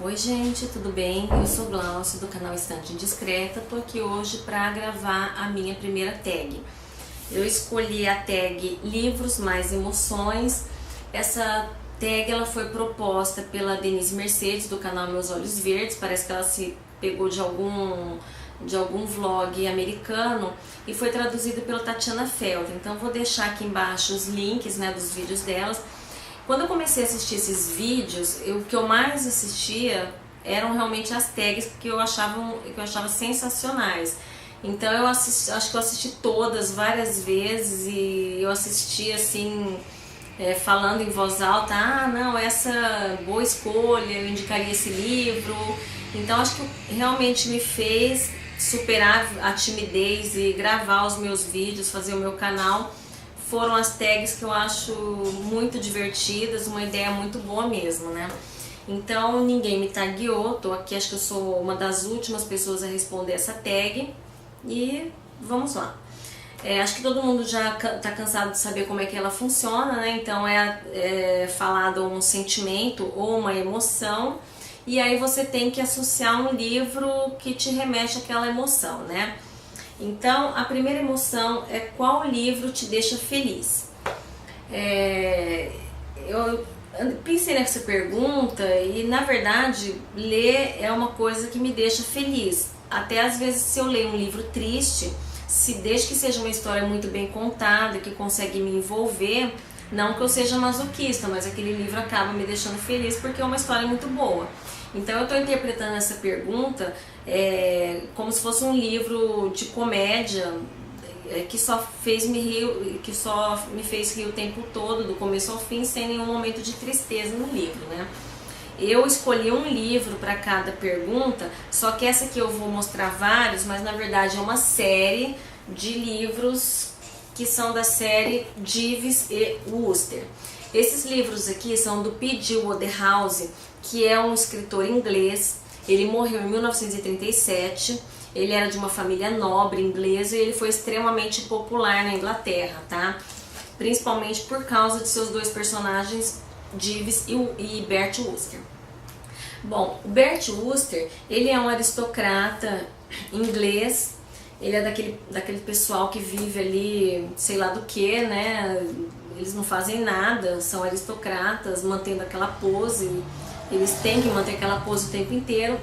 Oi gente, tudo bem? Eu sou Glaucia do canal Estante Indiscreta. Tô aqui hoje para gravar a minha primeira tag. Eu escolhi a tag Livros Mais Emoções. Essa tag ela foi proposta pela Denise Mercedes do canal Meus Olhos Verdes. Parece que ela se pegou de algum vlog americano e foi traduzida pela Tatiana Felder. Então vou deixar aqui embaixo os links, dos vídeos delas. Quando eu comecei a assistir esses vídeos, o que eu mais assistia eram realmente as tags que eu achava sensacionais. Então eu acho que eu assisti todas várias vezes e eu assisti assim, falando em voz alta, não, essa boa escolha, eu indicaria esse livro. Então acho que realmente me fez superar a timidez e gravar os meus vídeos, fazer o meu canal. Foram as tags que eu acho muito divertidas, uma ideia muito boa mesmo, né? Então ninguém me tagueou, tô aqui, acho que eu sou uma das últimas pessoas a responder essa tag e vamos lá. Acho que todo mundo já tá cansado de saber como é que ela funciona, né? Então é falado um sentimento ou uma emoção e aí você tem que associar um livro que te remete àquela emoção, né? Então, a primeira emoção é qual livro te deixa feliz. Eu pensei nessa pergunta e, na verdade, ler é uma coisa que me deixa feliz. Até às vezes, se eu leio um livro triste, desde que seja uma história muito bem contada, que consegue me envolver, não que eu seja masoquista, mas aquele livro acaba me deixando feliz porque é uma história muito boa. Então eu estou interpretando essa pergunta como se fosse um livro de comédia que só me fez rir o tempo todo, do começo ao fim, sem nenhum momento de tristeza no livro, né? Eu escolhi um livro para cada pergunta, só que essa aqui eu vou mostrar vários, mas na verdade é uma série de livros que são da série Jeeves e Wooster. Esses livros aqui são do P.G. Wodehouse, que é um escritor inglês. Ele morreu em 1937, ele era de uma família nobre inglesa e ele foi extremamente popular na Inglaterra, tá? Principalmente por causa de seus dois personagens, Jeeves e Bert Wooster. Bom, o Bert Wooster, ele é um aristocrata inglês, ele é daquele pessoal que vive ali, sei lá do que, né? Eles não fazem nada, são aristocratas, mantendo aquela pose. Eles têm que manter aquela pose o tempo inteiro.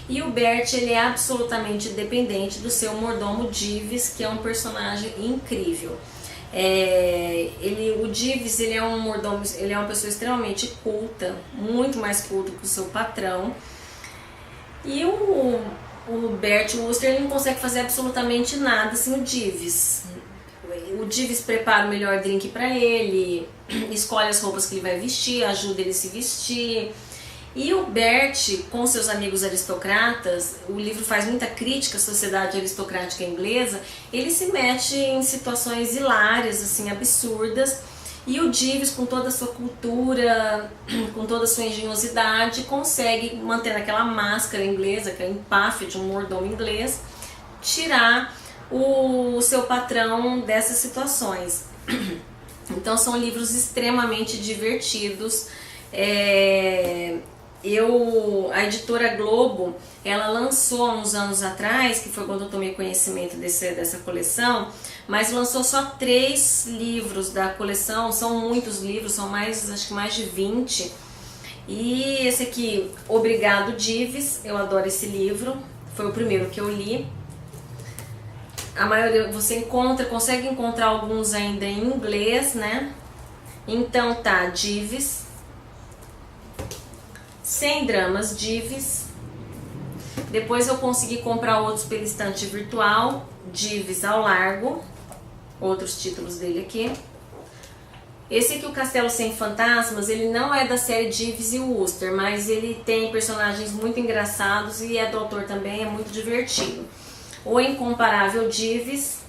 E o Bert, ele é absolutamente dependente do seu mordomo Jeeves, que é um personagem incrível. O Jeeves, ele é um mordomo, ele é uma pessoa extremamente culta, muito mais culta que o seu patrão. E o Bert Wooster, ele não consegue fazer absolutamente nada sem o Jeeves. O Jeeves prepara o melhor drink para ele, escolhe as roupas que ele vai vestir, ajuda ele a se vestir. E o Bert, com seus amigos aristocratas, o livro faz muita crítica à sociedade aristocrática inglesa, ele se mete em situações hilárias, assim, absurdas, e o Jeeves, com toda a sua cultura, com toda a sua engenhosidade, consegue manter aquela máscara inglesa, aquele empáfia de um mordomo inglês, tirar o seu patrão dessas situações. Então são livros extremamente divertidos. A editora Globo, ela lançou há uns anos atrás, que foi quando eu tomei conhecimento dessa coleção, mas lançou só 3 livros da coleção. São muitos livros, são acho que mais de 20. E esse aqui, Obrigado Jeeves, eu adoro esse livro, foi o primeiro que eu li. A maioria você consegue encontrar alguns ainda em inglês, né? Então tá, Jeeves. Sem Dramas, Jeeves. Depois eu consegui comprar outros pela estante virtual, Jeeves ao Largo. Outros títulos dele aqui. Esse aqui, O Castelo Sem Fantasmas, ele não é da série Jeeves e Wooster, mas ele tem personagens muito engraçados e é do autor também, é muito divertido. O Incomparável Jeeves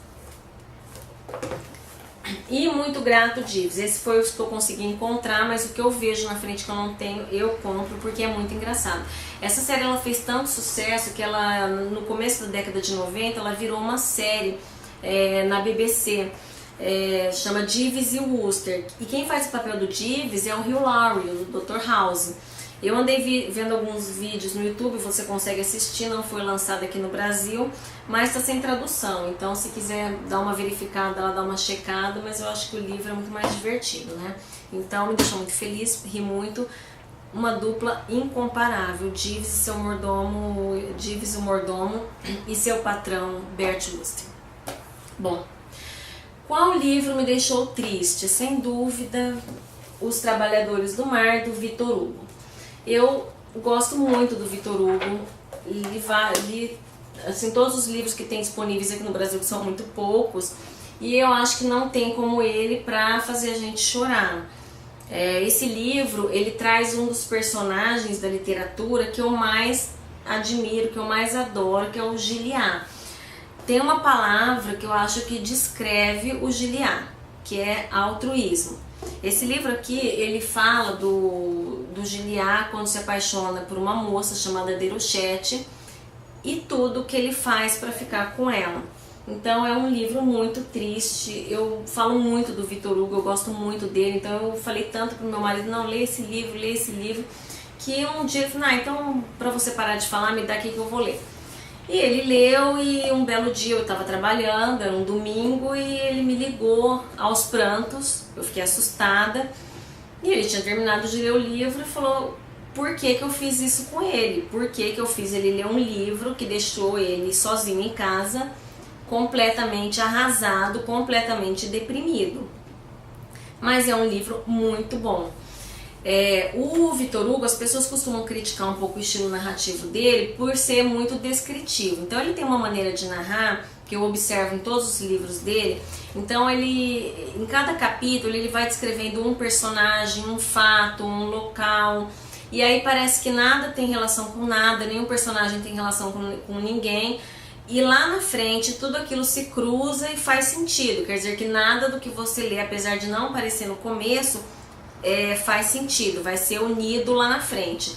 e Muito Grato Jeeves. Esse foi os que eu consegui encontrar, mas o que eu vejo na frente que eu não tenho, eu compro porque é muito engraçado. Essa série ela fez tanto sucesso que ela, no começo da década de 90, ela virou uma série na BBC. Chama Jeeves e Wooster. E quem faz o papel do Jeeves é o Hugh Laurie, o Dr. House. Eu andei vendo alguns vídeos no YouTube, você consegue assistir, não foi lançado aqui no Brasil, mas está sem tradução, então se quiser dar uma verificada, dar uma checada, mas eu acho que o livro é muito mais divertido, né? Então me deixou muito feliz, ri muito, uma dupla incomparável, Jeeves o mordomo e seu patrão Bert Wooster. Bom, qual livro me deixou triste? Sem dúvida, Os Trabalhadores do Mar, do Victor Hugo. Eu gosto muito do Victor Hugo, li assim, todos os livros que tem disponíveis aqui no Brasil, que são muito poucos, e eu acho que não tem como ele para fazer a gente chorar. Esse livro, ele traz um dos personagens da literatura que eu mais admiro, que eu mais adoro, que é o Gilliatt. Tem uma palavra que eu acho que descreve o Gilliatt, que é altruísmo. Esse livro aqui, ele fala do Gilliatt quando se apaixona por uma moça chamada Déruchette e tudo que ele faz para ficar com ela. Então é um livro muito triste, eu falo muito do Victor Hugo, eu gosto muito dele, então eu falei tanto pro meu marido, não, lê esse livro, que um dia eu falei, então pra você parar de falar, me dá aqui que eu vou ler. E ele leu e um belo dia eu estava trabalhando, era um domingo, e ele me ligou aos prantos, eu fiquei assustada, e ele tinha terminado de ler o livro e falou por que eu fiz isso com ele, por que eu fiz ele ler um livro que deixou ele sozinho em casa, completamente arrasado, completamente deprimido. Mas é um livro muito bom. O Victor Hugo, as pessoas costumam criticar um pouco o estilo narrativo dele por ser muito descritivo. Então ele tem uma maneira de narrar que eu observo em todos os livros dele. Então ele, em cada capítulo, ele vai descrevendo um personagem, um fato, um local. E aí parece que nada tem relação com nada, nenhum personagem tem relação com ninguém. E lá na frente tudo aquilo se cruza e faz sentido. Quer dizer que nada do que você lê, apesar de não aparecer no começo, faz sentido, vai ser unido lá na frente.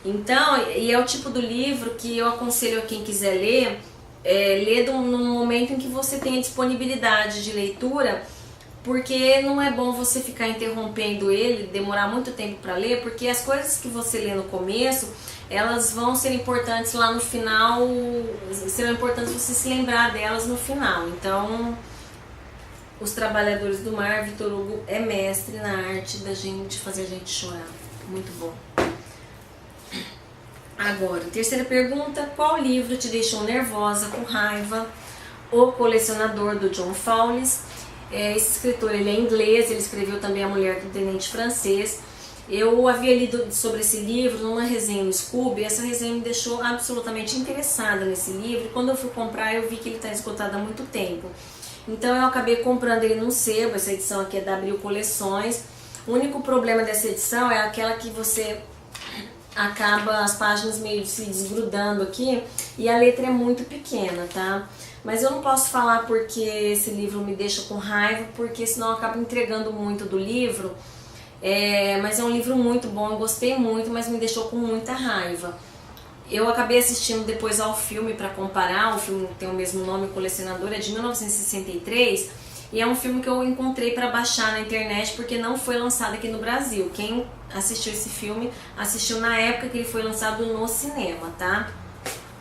Então, e é o tipo do livro que eu aconselho a quem quiser ler, ler num momento em que você tenha disponibilidade de leitura, porque não é bom você ficar interrompendo ele, demorar muito tempo para ler, porque as coisas que você lê no começo, elas vão ser importantes lá no final, serão importantes você se lembrar delas no final. Então, Os Trabalhadores do Mar, Victor Hugo é mestre na arte de fazer a gente chorar. Muito bom. Agora, terceira pergunta. Qual livro te deixou nervosa, com raiva? O Colecionador, do John Fowles. Esse escritor, ele é inglês, ele escreveu também A Mulher do Tenente Francês. Eu havia lido sobre esse livro numa resenha no Scooby, e essa resenha me deixou absolutamente interessada nesse livro. Quando eu fui comprar, eu vi que ele está esgotado há muito tempo. Então eu acabei comprando ele num sebo. Essa edição aqui é da Abril Coleções. O único problema dessa edição é aquela que você acaba as páginas meio se desgrudando aqui e a letra é muito pequena, tá? Mas eu não posso falar porque esse livro me deixa com raiva, porque senão eu acabo entregando muito do livro. Mas é um livro muito bom, eu gostei muito, mas me deixou com muita raiva. Eu acabei assistindo depois ao filme para comparar. O filme tem o mesmo nome, O Colecionador, é de 1963, e é um filme que eu encontrei para baixar na internet porque não foi lançado aqui no Brasil. Quem assistiu esse filme assistiu na época que ele foi lançado no cinema, tá?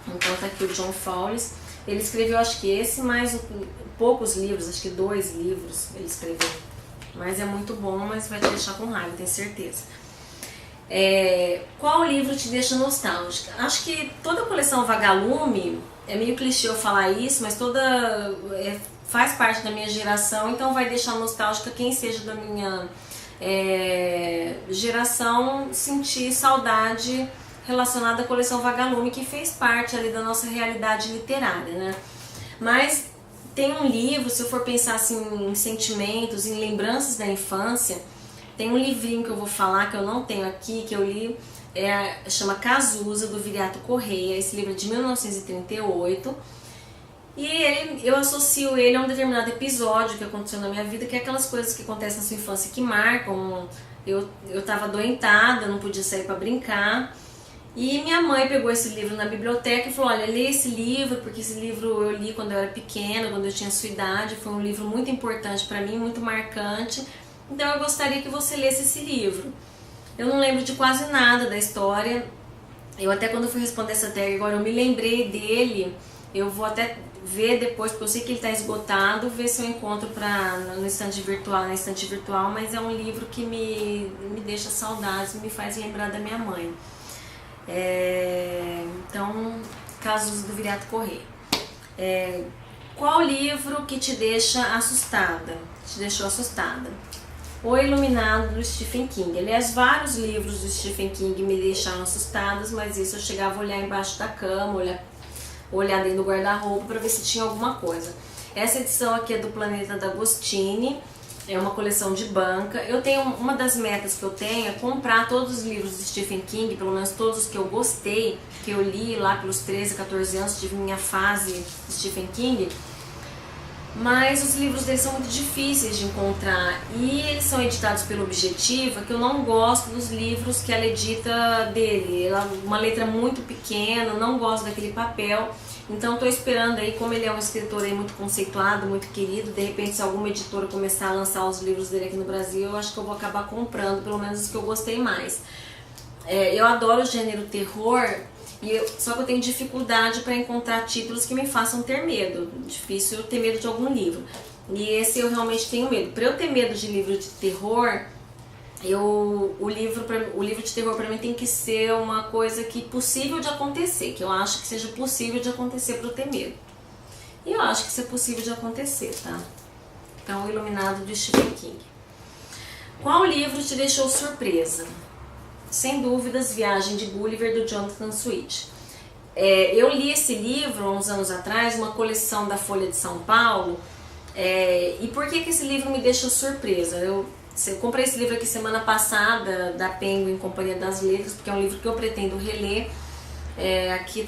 Então tá aqui o John Fowles. Ele escreveu, acho que esse, mais poucos livros, acho que 2 livros ele escreveu. Mas é muito bom, mas vai te deixar com raiva, tenho certeza. Qual livro te deixa nostálgica? Acho que toda a coleção Vagalume, é meio clichê eu falar isso, mas faz parte da minha geração, então vai deixar nostálgica quem seja da minha geração, sentir saudade relacionada à coleção Vagalume, que fez parte ali da nossa realidade literária, né? Mas tem um livro, se eu for pensar assim em sentimentos, em lembranças da infância, tem um livrinho que eu vou falar, que eu não tenho aqui, que eu li, chama Cazuza, do Viriato Correia. Esse livro é de 1938. E eu associo ele a um determinado episódio que aconteceu na minha vida, que é aquelas coisas que acontecem na sua infância que marcam. Eu estava adoentada, não podia sair para brincar. E minha mãe pegou esse livro na biblioteca e falou, olha, lê esse livro, porque esse livro eu li quando eu era pequena, quando eu tinha sua idade. Foi um livro muito importante para mim, muito marcante. Então eu gostaria que você lesse esse livro. Eu não lembro de quase nada da história. Eu até quando fui responder essa tag agora, eu me lembrei dele. Eu vou até ver depois, porque eu sei que ele está esgotado, ver se eu encontro no estante virtual, mas é um livro que me deixa saudades, me faz lembrar da minha mãe. Então, Casos do Viriato Corrêa. Qual livro que te deixa assustada? Te deixou assustada? O Iluminado, do Stephen King. Aliás, vários livros do Stephen King me deixaram assustadas, mas isso eu chegava a olhar embaixo da cama, olhar dentro do guarda-roupa para ver se tinha alguma coisa. Essa edição aqui é do Planeta D'Agostini, é uma coleção de banca. Eu tenho, uma das metas que eu tenho é comprar todos os livros do Stephen King, pelo menos todos os que eu gostei, que eu li lá pelos 13, 14 anos, tive minha fase de Stephen King. Mas os livros dele são muito difíceis de encontrar e eles são editados pelo Objetiva, que eu não gosto dos livros que ela edita dele. Ela é uma letra muito pequena, não gosto daquele papel. Então estou esperando aí, como ele é um escritor aí muito conceituado, muito querido, de repente se alguma editora começar a lançar os livros dele aqui no Brasil, eu acho que eu vou acabar comprando, pelo menos os que eu gostei mais. Eu adoro o gênero terror. Só que eu tenho dificuldade para encontrar títulos que me façam ter medo. Difícil eu ter medo de algum livro. E esse eu realmente tenho medo. Para eu ter medo de livro de terror, o livro de terror para mim tem que ser uma coisa que possível de acontecer, que eu acho que seja possível de acontecer para eu ter medo. E eu acho que isso é possível de acontecer, tá? Então, O Iluminado, de Stephen King. Qual livro te deixou surpresa? Sem dúvidas, Viagem de Gulliver, do Jonathan Swift. Eu li esse livro há uns anos atrás, uma coleção da Folha de São Paulo. E por que esse livro me deixou surpresa? Eu comprei esse livro aqui semana passada, da Penguin Companhia das Letras, porque é um livro que eu pretendo reler. Aqui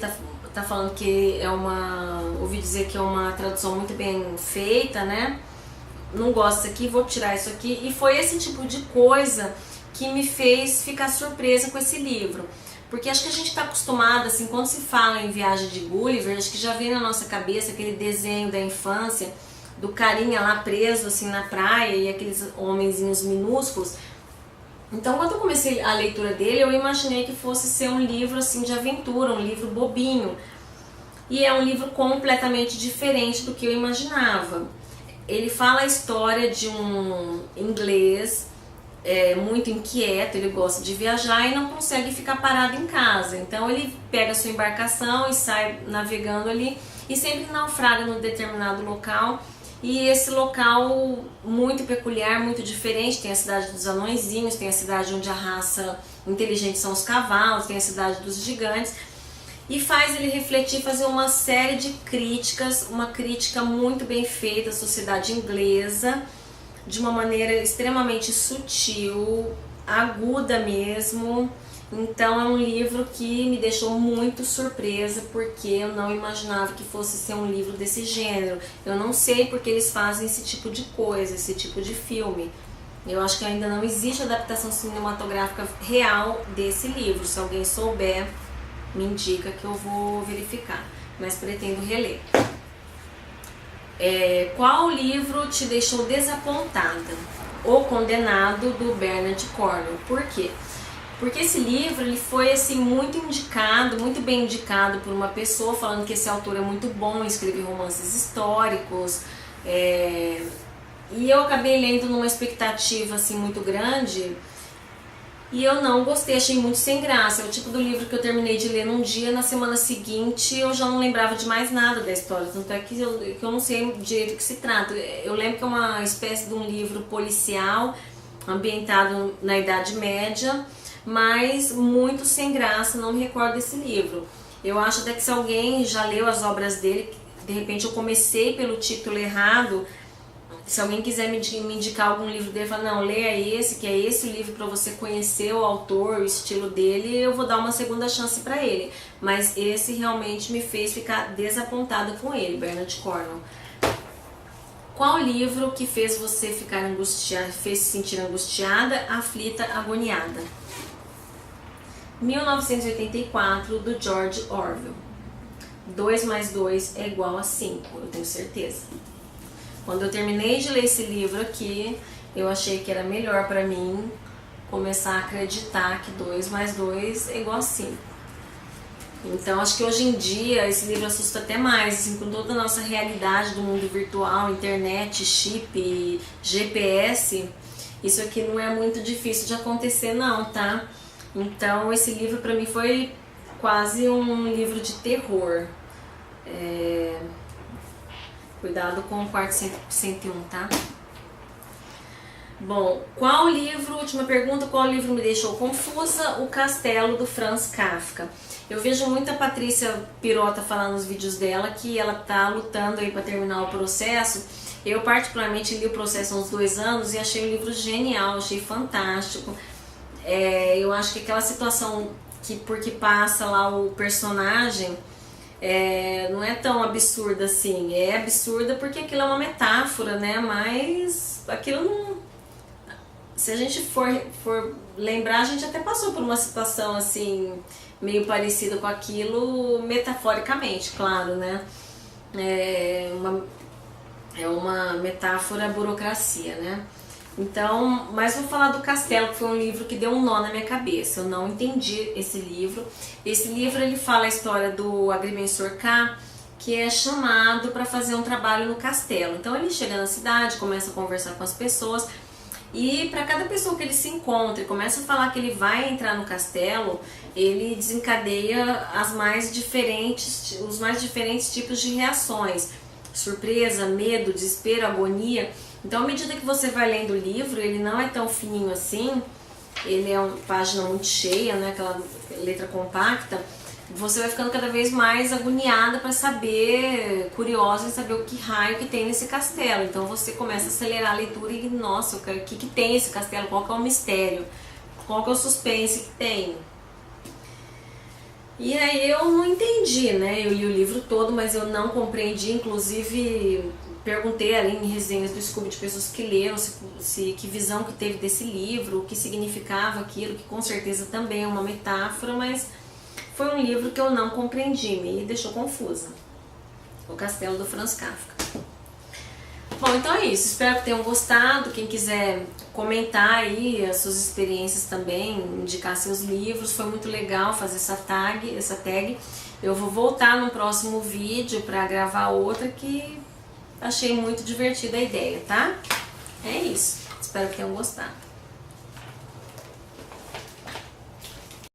tá falando que ouvi dizer que é uma tradução muito bem feita, né? Não gosto disso aqui, vou tirar isso aqui. E foi esse tipo de coisa que me fez ficar surpresa com esse livro. Porque acho que a gente está acostumado, assim, quando se fala em Viagem de Gulliver, acho que já vem na nossa cabeça aquele desenho da infância, do carinha lá preso, assim, na praia, e aqueles homenzinhos minúsculos. Então, quando eu comecei a leitura dele, eu imaginei que fosse ser um livro, assim, de aventura, um livro bobinho. E é um livro completamente diferente do que eu imaginava. Ele fala a história de um inglês muito inquieto, ele gosta de viajar e não consegue ficar parado em casa. Então ele pega a sua embarcação e sai navegando ali e sempre naufraga num determinado local. E esse local muito peculiar, muito diferente, tem a cidade dos anõezinhos, tem a cidade onde a raça inteligente são os cavalos, tem a cidade dos gigantes. E faz ele refletir, fazer uma série de críticas, uma crítica muito bem feita à sociedade inglesa, de uma maneira extremamente sutil, aguda mesmo. Então é um livro que me deixou muito surpresa, porque eu não imaginava que fosse ser um livro desse gênero. Eu não sei porque eles fazem esse tipo de coisa, esse tipo de filme. Eu acho que ainda não existe adaptação cinematográfica real desse livro. Se alguém souber, me indica que eu vou verificar, mas pretendo reler. Qual livro te deixou desapontada? O Condenado, do Bernard Cornwell. Por quê? Porque esse livro ele foi assim, muito indicado, muito bem indicado por uma pessoa, falando que esse autor é muito bom, escreve romances históricos. E eu acabei lendo numa expectativa assim, muito grande. E eu não gostei, achei muito sem graça. É o tipo do livro que eu terminei de ler num dia, na semana seguinte eu já não lembrava de mais nada da história. Tanto é que eu não sei direito do que se trata. Eu lembro que é uma espécie de um livro policial, ambientado na Idade Média, mas muito sem graça, não me recordo desse livro. Eu acho até que se alguém já leu as obras dele, de repente eu comecei pelo título errado. Se alguém quiser me indicar algum livro dele, fala, não, leia esse, que é esse livro para você conhecer o autor, o estilo dele, eu vou dar uma segunda chance para ele. Mas esse realmente me fez ficar desapontada com ele, Bernard Cornwell. Qual livro que fez você ficar angustiada, fez se sentir angustiada, aflita, agoniada? 1984, do George Orwell. 2 mais 2 é igual a 5, eu tenho certeza. Quando eu terminei de ler esse livro aqui, eu achei que era melhor para mim começar a acreditar que 2 mais 2 é igual a 5. Então acho que hoje em dia esse livro assusta até mais, assim, com toda a nossa realidade do mundo virtual, internet, chip, GPS, isso aqui não é muito difícil de acontecer não, tá? Então esse livro pra mim foi quase um livro de terror. Cuidado com o quarto 101, tá? Bom, última pergunta, qual livro me deixou confusa? O Castelo, do Franz Kafka. Eu vejo muita Patrícia Pirota falando nos vídeos dela que ela tá lutando aí para terminar o processo. Eu particularmente li o processo há uns 2 anos e achei o livro genial, achei fantástico. Eu acho que aquela situação porque passa lá o personagem não é tão absurda assim. É absurda porque aquilo é uma metáfora, né? Mas aquilo não... Se a gente for lembrar, a gente até passou por uma situação assim, meio parecida com aquilo, metaforicamente, claro, né? É uma metáfora à burocracia, né? Então, mas vou falar do Castelo, que foi um livro que deu um nó na minha cabeça. Eu não entendi esse livro. Esse livro ele fala a história do agrimensor K, que é chamado para fazer um trabalho no castelo. Então ele chega na cidade, começa a conversar com as pessoas. E para cada pessoa que ele se encontra e começa a falar que ele vai entrar no castelo, ele desencadeia os mais diferentes tipos de reações. Surpresa, medo, desespero, agonia. Então à medida que você vai lendo o livro, ele não é tão fininho assim, ele é uma página muito cheia, né, aquela letra compacta. Você vai ficando cada vez mais agoniada para saber, curiosa em saber o que raio que tem nesse castelo. Então você começa a acelerar a leitura e, nossa, o que tem esse castelo? Qual que é o mistério? Qual que é o suspense que tem? E aí eu não entendi, né? Eu li o livro todo, mas eu não compreendi. Inclusive perguntei ali em resenhas do Scooby de pessoas que leram, que visão que teve desse livro, o que significava aquilo, que com certeza também é uma metáfora, mas... foi um livro que eu não compreendi, me deixou confusa. O Castelo, do Franz Kafka. Bom, então é isso. Espero que tenham gostado. Quem quiser comentar aí as suas experiências também, indicar seus livros. Foi muito legal fazer essa tag. Eu vou voltar no próximo vídeo para gravar outra que achei muito divertida a ideia, tá? É isso. Espero que tenham gostado.